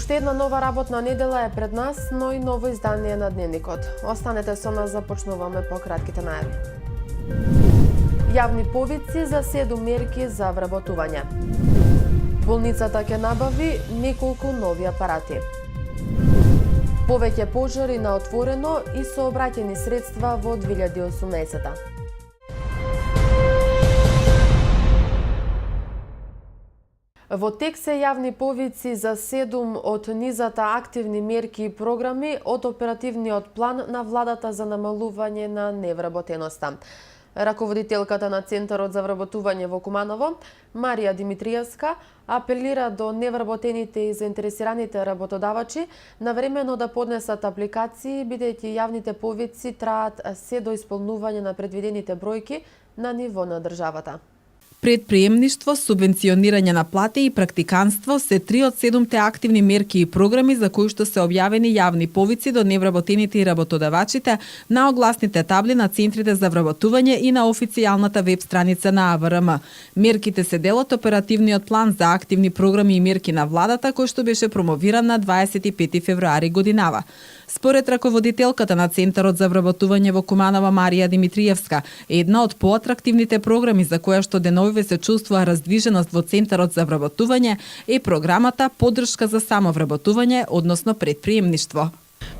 Уште една нова работна недела е пред нас, но и ново издание на Дневникот. Останете со нас, започнуваме по кратките најави. Јавни повици за 7 мерки за вработување. Болницата ќе набави неколку нови апарати. Повеќе пожари на отворено и сообраќајни средства во 2018. Во тек се јавни повици за 7 од низата активни мерки и програми од оперативниот план на владата за намалување на невработеноста. Раководителката на Центарот за вработување во Куманово, Марија Димитриевска, апелира до невработените и заинтересираните работодавачи навремено да поднесат апликации, бидејќи јавните повици траат се до исполнување на предвидените бројки на ниво на државата. Предприемништво, субвенционирање на плати и практиканство се 3 од 7 активни мерки и програми за кои што се објавени јавни повици до невработените и работодавачите на огласните табли на центрите за вработување и на официјалната веб страница на АВРМ. Мерките се дел од оперативниот план за активни програми и мерки на владата кој што беше промовиран на 25 февруари годинава. Според раководителката на Центарот за вработување во Куманово, Марија Димитриевска, една од поатрактивните програми за која што деновиве се чувствува раздвиженост во Центарот за вработување е програмата Поддршка за самовработување, односно предприемништво.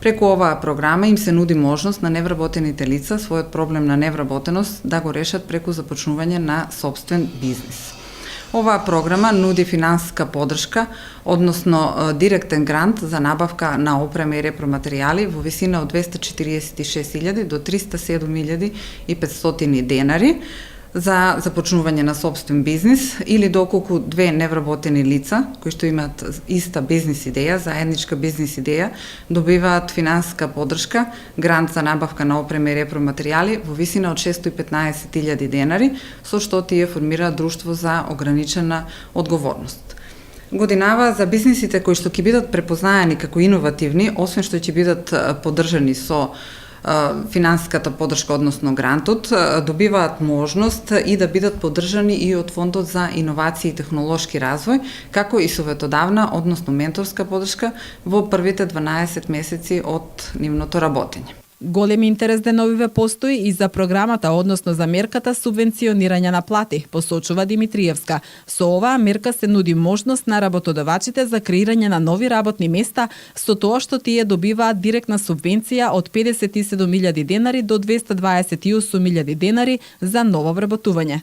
Преку оваа програма им се нуди можност на невработените лица својот проблем на невработеност да го решат преку започнување на сопствен бизнис. Оваа програма нуди финансиска поддршка, односно директен грант за набавка на опрема и репроматеријали во висина од 246.000 до 307.500 денари за започнување на сопствен бизнис или доколку две невработени лица кои што имаат иста бизнис идеја, заедничка бизнис идеја, добиваат финансиска поддршка, грант за набавка на опрема и репроматеријали во висина од 615.000 денари, со што тие формираат друштво за ограничена одговорност. Годинава за бизнисите кои што ќе бидат препознаени како иновативни, освен што ќе бидат поддржани со финансиската поддршка, односно грантот, добиваат можност и да бидат поддржани и од Фондот за иновации и технолошки развој, како и советодавна, односно менторска поддршка во првите 12 месеци од нивното работење. Голем интерес деновиве постои и за програмата, односно за мерката субвенционирање на плати, посочува Димитриевска. Со оваа мерка се нуди можност на работодавачите за креирање на нови работни места, со тоа што тие добиваат директна субвенција од 57.000 денари до 228.000 денари за ново вработување.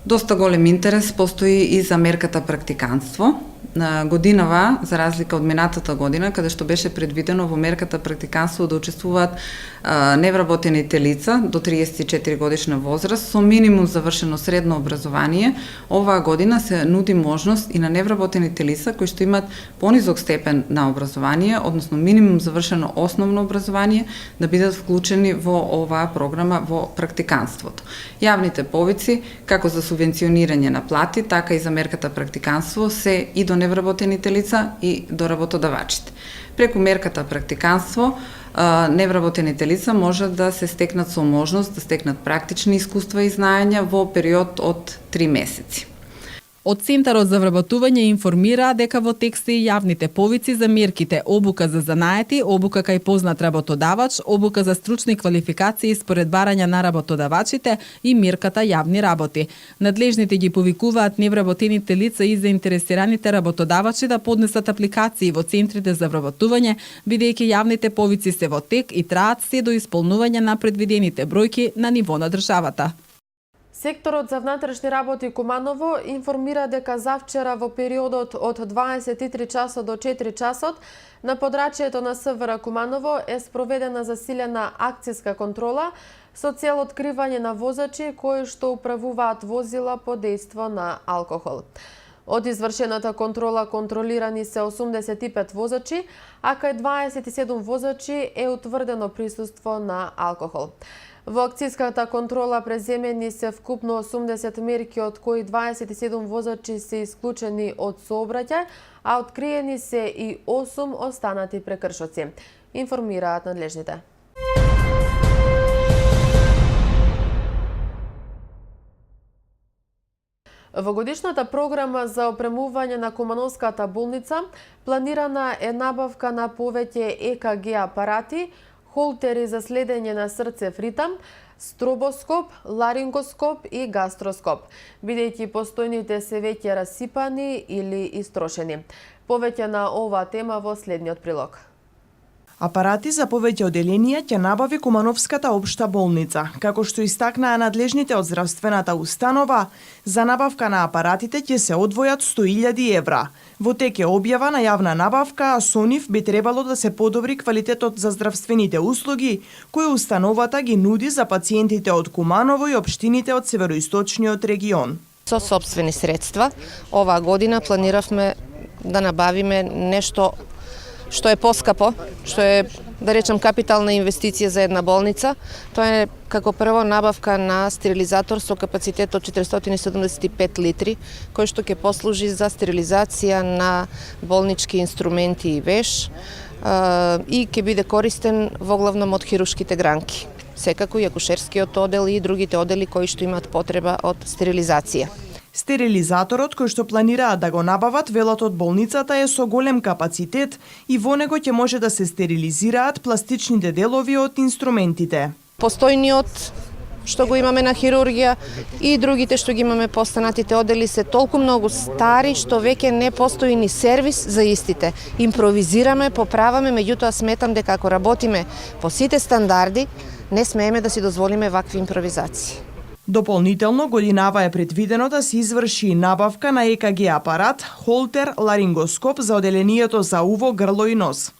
Доста голем интерес постои и за мерката практиканство. Годинава, за разлика од минатата година, каде што беше предвидено во мерката практиканство да учествуваат невработените лица до 34 годишна возраст со минимум завршено средно образование, оваа година се нуди можност и на невработените лица кои што имаат понизок степен на образование, односно минимум завршено основно образование, да бидат вклучени во оваа програма во практиканството. Јавните повици, како за субвенционирање на плати, така и за мерката практиканство се и до невработените лица и до работодавачите. Преку мерката практиканство, невработените лица може да се стекнат со можност да стекнат практични искуства и знаења во период од 3 месеци. Од Центарот за вработување информираа дека во тек се и јавните повици за мерките обука за занаети, обука кај познат работодавач, обука за стручни квалификации според барања на работодавачите и мерката јавни работи. Надлежните ги повикуваат невработените лица и заинтересираните работодавачи да поднесат апликации во центрите за вработување, бидејќи јавните повици се во тек и траат се до исполнување на предвидените бројки на ниво на државата. Секторот за внатрешни работи Куманово информира дека завчера во периодот од 23 часот до 4 часот на подрачјето на СВР Куманово е спроведена засилена акцијска контрола со цел откривање на возачи кои што управуваат возила под дејство на алкохол. Од извршената контрола контролирани се 85 возачи, а кај 27 возачи е утврдено присуство на алкохол. Во акцијската контрола преземени се вкупно 80 мерки, од кои 27 возачи се исклучени од сообраќај, а откриени се и 8 останати прекршоци, информираат надлежните. Во годишната програма за опремување на Кумановската болница планирана е набавка на повеќе ЕКГ апарати, холтери за следење на срцев ритам, стробоскоп, ларингоскоп и гастроскоп, бидејќи постојните се веќе расипани или истрошени. Повеќе на оваа тема во следниот прилог. Апарати за повеќе оделенија ќе набави Кумановската општа болница. Како што истакнаа надлежните од здравствената установа, за набавка на апаратите ќе се одвојат 100.000 евра. Во тек е објава на јавна набавка, а со нив би требало да се подобри квалитетот за здравствените услуги, кои установата ги нуди за пациентите од Куманово и општините од североисточниот регион. Со сопствени средства, оваа година планиравме да набавиме нешто што е поскапо, што е, да речем, капитална инвестиција за една болница. Тоа е како прво набавка на стерилизатор со капацитет од 475 литри, кој што ќе послужи за стерилизација на болнички инструменти и веш и ќе биде користен во главном од хируршките гранки. Секако и акушерскиот одел и другите одели кои што имаат потреба од стерилизација. Стерилизаторот кој што планираат да го набават, велат од болницата, е со голем капацитет и во него ќе може да се стерилизираат пластичните делови од инструментите. Постојниот што го имаме на хирургија и другите што ги имаме по останатите одели се толку многу стари што веќе не постои ни сервис за истите. Импровизираме, поправаме, меѓутоа сметам дека ако работиме по сите стандарди, не смееме да си дозволиме вакви импровизации. Дополнително годинава е предвидено да се изврши и набавка на ЕКГ апарат, холтер, ларингоскоп за оделението за уво, грло и нос.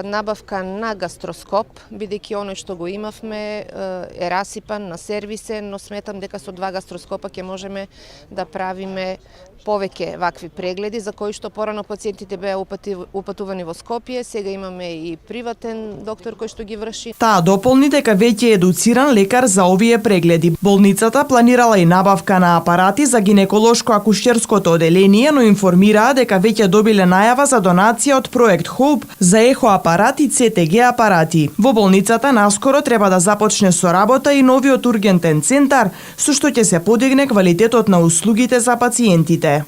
Набавка на гастроскоп, бидејќи оној што го имавме е расипан на сервисе, но сметам дека со 2 гастроскопа ќе можеме да правиме повеќе вакви прегледи, за кои што порано пациентите беа упатувани во Скопје, сега имаме и приватен доктор кој што ги врши. Таа дополни дека веќе е едуциран лекар за овие прегледи. Болницата планирала и набавка на апарати за гинеколошко-акушерското оделение, но информираа дека веќе добиле најава за донација од проект Hope за апарати и ЦТГ апарати. Во болницата наскоро треба да започне со работа и новиот ургентен центар, со што ќе се подигне квалитетот на услугите за пациентите.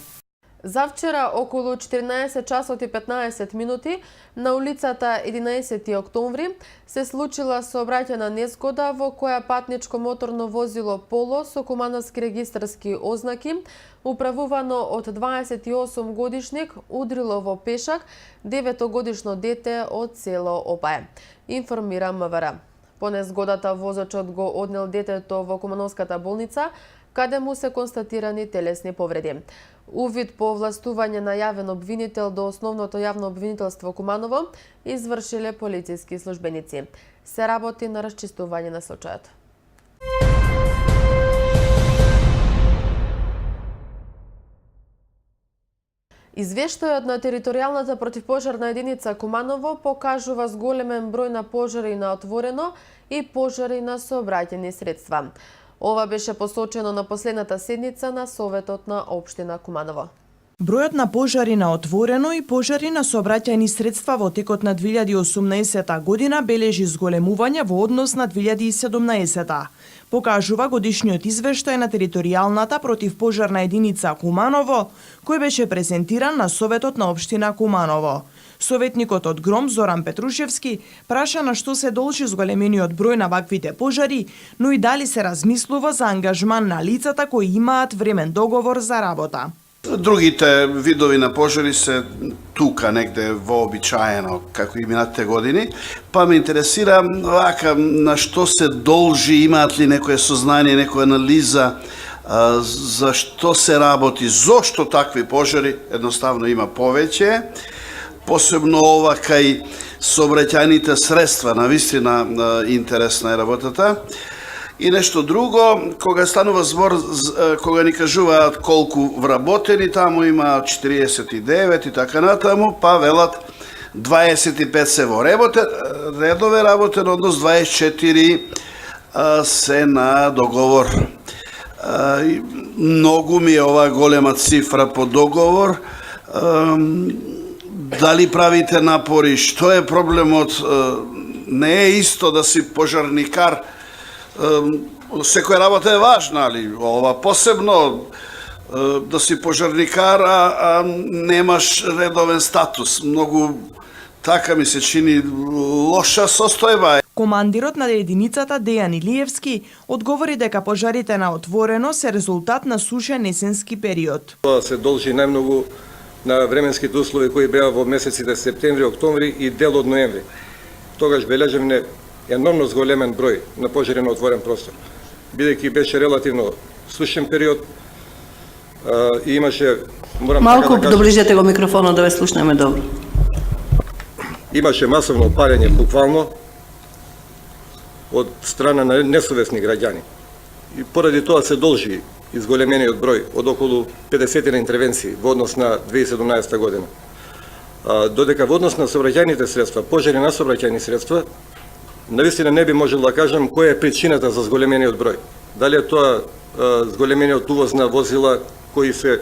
Завчера околу 14 часот и 15 минути на улицата 11 октомври се случила сообраќајна незгода во која патничко моторно возило Поло со кумановски регистарски ознаки, управувано од 28 годишник, удрило во пешак 9-годишно дете од село Опај. Информира МВР. По незгодата возачот го однел детето во Кумановската болница, каде му се констатирани телесни повреди. Увид по овластување на јавен обвинител до Основното јавно обвинителство Куманово извршиле полициски службеници. Се работи на расчистување на случајот. Извештајот на територијалната противпожарна единица Куманово покажува зголемен број на пожари на отворено и пожари на сообраќајни средства. Ова беше посочено на последната седница на Советот на Општина Куманово. Бројот на пожари на отворено и пожари на сообраќајни средства во текот на 2018 година бележи зголемување во однос на 2017. Покажува годишниот извештај на територијалната противпожарна единица Куманово, кој беше презентиран на Советот на Општина Куманово. Советникот од ГРОМ Зоран Петрушевски праша на што се должи зголемениот број на ваквите пожари, но и дали се размислува за ангажман на лицата кои имаат времен договор за работа. Другите видови на пожари се тука негде вообичаено, како и минатите години, па ме интересира вака на што се должи, имаат ли некое сознание, некоја анализа за што се работи, зошто такви пожари, едноставно има повеќе, посебно ова кај сообраќајните средства, навистина интересна е работата. И нешто друго, кога станува збор, кога ни кажуваат колку вработени, таму има 49 и така натаму, па велат 25 се во редове работен, однос 24 се на договор. Многу ми е ова голема цифра по договор. Дали правите напори, што е проблемот? Не е исто да си пожарникар, секоја работа е важна, али ова посебно да си пожарникар, а немаш редовен статус. Многу така ми се чини лоша состојба. Командирот на единицата Дејан Илиевски одговори дека пожарите на отворено се резултат на сушен есенски период. Тоа се должи најмногу на временските услови кои беа во месеците септември, октомври и дел од ноември. Тогаш бележевме енормно зголемен број на пожари на отворен простор. Бидејќи беше релативно сушен период и имаше, морам малку така да кажам, доближете го микрофонот да ве слушнеме добро. Имаше масовно палење буквално од страна на несовесни граѓани. И поради тоа се должи изголемениот број од околу 50 на интервенции во однос на 2017 година. Додека во однос на сообраќајните средства, пожари на сообраќајни средства, навистина не би можел да кажам која е причината за зголемениот број. Дали е тоа зголемениот увоз на возила кои се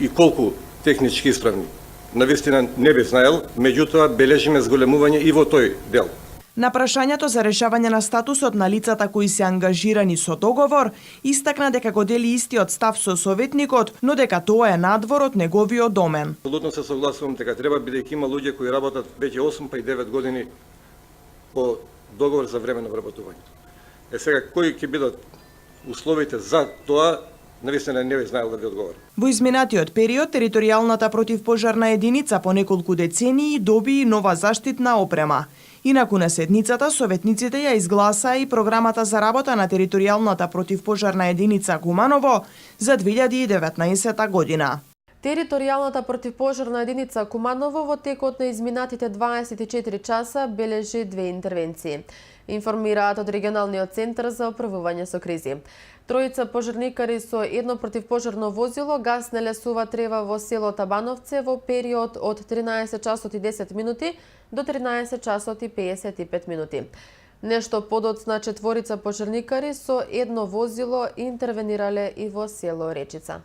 и колку технички исправни. Навистина не би знаел, меѓутоа бележиме зголемување и во тој дел. На прашањето за решавање на статусот на лицата кои се ангажирани со договор, истакна дека го дели истиот став со советникот, но дека тоа е надвор од неговиот домен. Апсолутно се согласувам дека треба, бидејќи има луѓе кои работат веќе 8 па и 9 години по договор за временно вработување. Сега кои ќе бидат условите за тоа, навистина не би знаел да ви одговори. Во изминатиот период, територијалната противпожарна единица по неколку децении доби нова заштитна опрема. Инаку на седницата, советниците ја изгласаа и програмата за работа на територијалната противпожарна единица Куманово за 2019 година. Територијалната противпожарна единица Куманово во текот на изминатите 24 часа бележи 2 интервенции. Информираат од регионалниот центар за управување со кризи. Тројца пожарникари со едно противпожарно возило гаснеле сува трева во село Табановце во период од 13 часот и 10 минути до 13 часот и 55 минути. Нешто подоцна четворица пожарникари со едно возило интервенирале и во село Речица.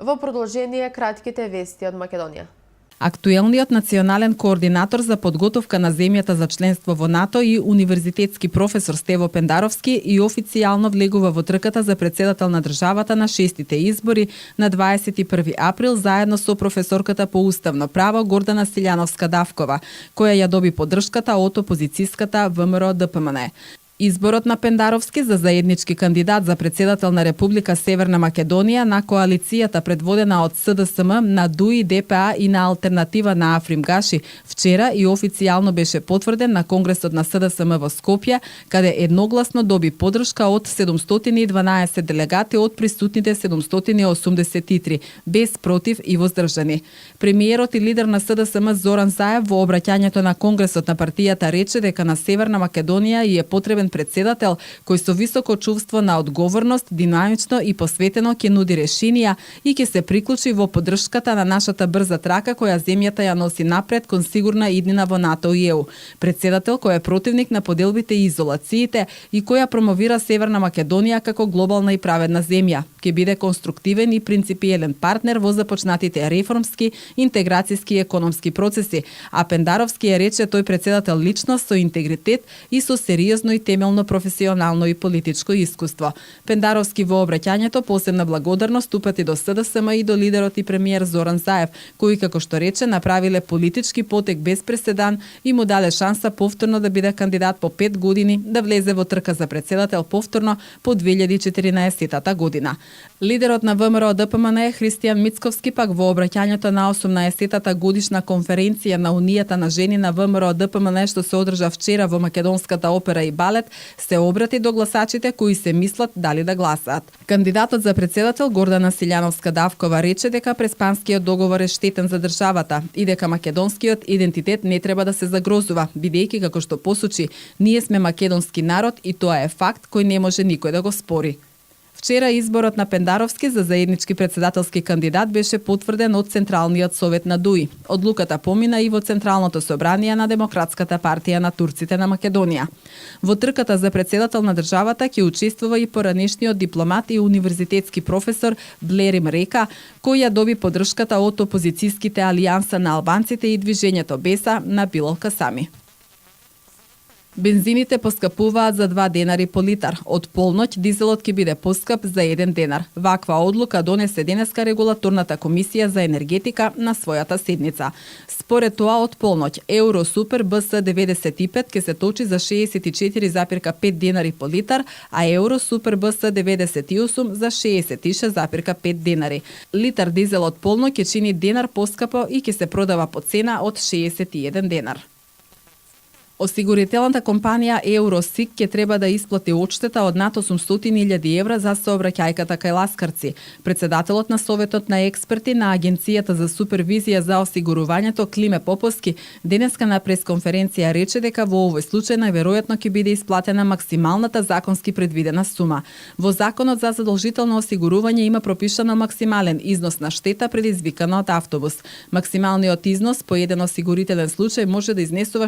Во продолжение кратките вести од Македонија. Актуелниот национален координатор за подготовка на земјата за членство во НАТО и универзитетски професор Стево Пендаровски и официјално влегува во трката за председател на државата на 6-тите избори на 21 април заедно со професорката по уставно право Гордана Силјановска-Давкова, која ја доби поддршката од опозицијската ВМРО-ДПМН. Изборот на Пендаровски за заеднички кандидат за председател на Република Северна Македонија на коалицијата предводена од СДСМ, на ДУИ, ДПА и на алтернатива на Африм Гаши вчера и официјално беше потврден на Конгресот на СДСМ во Скопје, каде едногласно доби поддршка од 712 делегати од присутните 783, без против и воздржани. Премиерот и лидер на СДСМ Зоран Заев во обраќањето на Конгресот на партијата рече дека на Северна Македонија и е потребен председател кој со високо чувство на одговорност, динамично и посветено ќе нуди решенија и ќе се приклучи во поддршката на нашата брза трака која земјата ја носи напред кон сигурна иднина во НАТО и ЕУ. Председател кој е противник на поделбите и изолациите и која промовира Северна Македонија како глобална и праведна земја. Ќе биде конструктивен и принципиелен партнер во започнатите реформски, интеграцијски и економски процеси, а Пендаровски ја рече тој председател личност со интегритет и со сериозно и темелно професионално и политичко искуство. Пендаровски во обраќањето посебна благодарност упати до СДСМ и до лидерот и премиер Зоран Заев, кои како што рече направиле политички потек без преседан и му даде шанса повторно да биде кандидат по 5 години да влезе во трка за председател повторно по 2014 година. Лидерот на ВМРО-ДПМН Христијан Мицковски пак во обраќањето на 18-тата годишна конференција на Унијата на жени на ВМРО-ДПМН што се одржа вчера во Македонската опера и балет, се обрати до гласачите кои се мислат дали да гласаат. Кандидатот за председател Гордана Силјановска-Давкова рече дека преспанскиот договор е штетен за државата и дека македонскиот идентитет не треба да се загрозува, бидејќи како што посочи, ние сме македонски народ и тоа е факт кој не може никој да го спори. Вчера изборот на Пендаровски за заеднички председателски кандидат беше потврден од Централниот совет на ДУИ. Одлуката помина и во Централното собрание на Демократската партија на турците на Македонија. Во трката за председател на државата ќе учествува и поранешниот дипломат и универзитетски професор Блерим Река, кој ја доби поддршката од опозицијските алијанса на албанците и движењето Беса на Билал Касами. Бензините поскапуваат за 2 денари по литар. Од полноќ дизелот ќе биде поскап за 1 денар. Ваква одлука донесе денеска регулаторната комисија за енергетика на својата седница. Според тоа од полноќ Евро Супер БС 95 ќе се точи за 64,5 денари по литар, а Евро Супер БС 98 за 66,5 денари. Литар дизел од полноќ ќе чини денар поскапо и ќе се продава по цена од 61 денар. Осигурителната компанија Евросик ќе треба да исплати одштета од над 800.000 евра за сообраќајката кај ласкарци. Председателот на Советот на експерти на Агенцијата за супервизија за осигурувањето Климе Поповски денеска на пресконференција рече дека во овој случај најверојатно ќе биде исплатена максималната законски предвидена сума. Во Законот за задолжително осигурување има пропишано максимален износ на штета предизвикана од автобус. Максималниот износ по еден осигурителен случај може да изнесува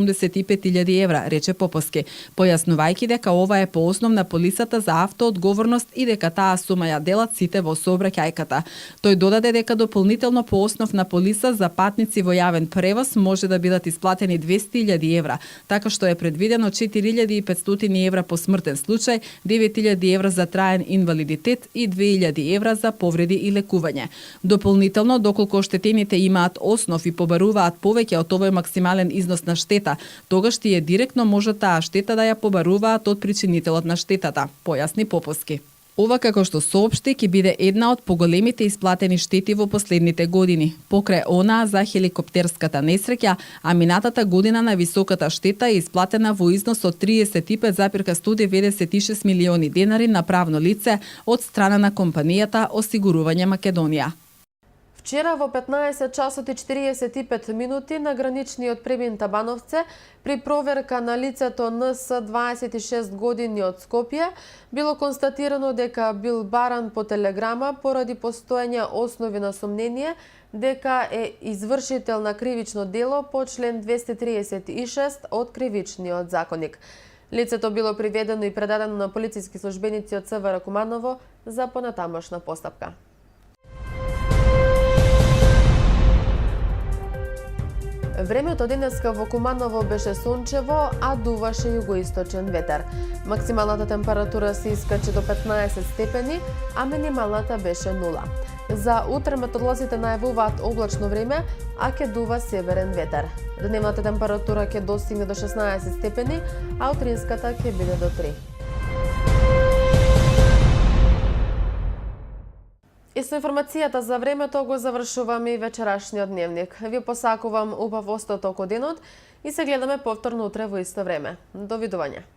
675.000 евра, рече Поповски, појаснувајќи дека ова е по основ на полисата за автоодговорност и дека таа сума ја делат сите во сообраќајката. Тој додаде дека дополнително по основ на полиса за патници во јавен превоз може да бидат исплатени 200.000 евра, така што е предвидено 4.500 евра по смртен случај, 9.000 евра за траен инвалидитет и 2.000 евра за повреди и лекување. Дополнително, доколку оштетените имаат основ и побаруваат повеќе од овој максимален износ на штета, тогаш тие директно може таа штета да ја побаруваат од причинителот на штетата, појасни Поповски. Ова, како што соопшти, ќе биде една од поголемите исплатени штети во последните години, покрај онаа за хеликоптерската несреќа, а минатата година највисоката штета е исплатена во износ од 35,196 милиони денари на правно лице од страна на компанијата Осигурување Македонија. Вчера во 15 часот и 45 минути на граничниот премин Табановце при проверка на лицето НС 26 години од Скопје било констатирано дека бил баран по телеграма поради постоење основи на сомнение дека е извршител на кривично дело по член 236 од Кривичниот законник. Лицето било приведено и предадено на полициски службеници од СВР Куманово за понатамошна постапка. Времето денеска во Куманово беше сончево, а дуваше југоисточен ветер. Максималната температура се искачи до 15 степени, а минималната беше 0. За утре метеоролозите најавуваат облачно време, а ќе дува северен ветер. Дневната температура ќе достигне до 16 степени, а утринската ќе биде до 3. И со информацијата за времето го завршуваме и вечерашниот дневник. Ви посакувам убав остаток од денот и се гледаме повторно утре во исто време. Довидување.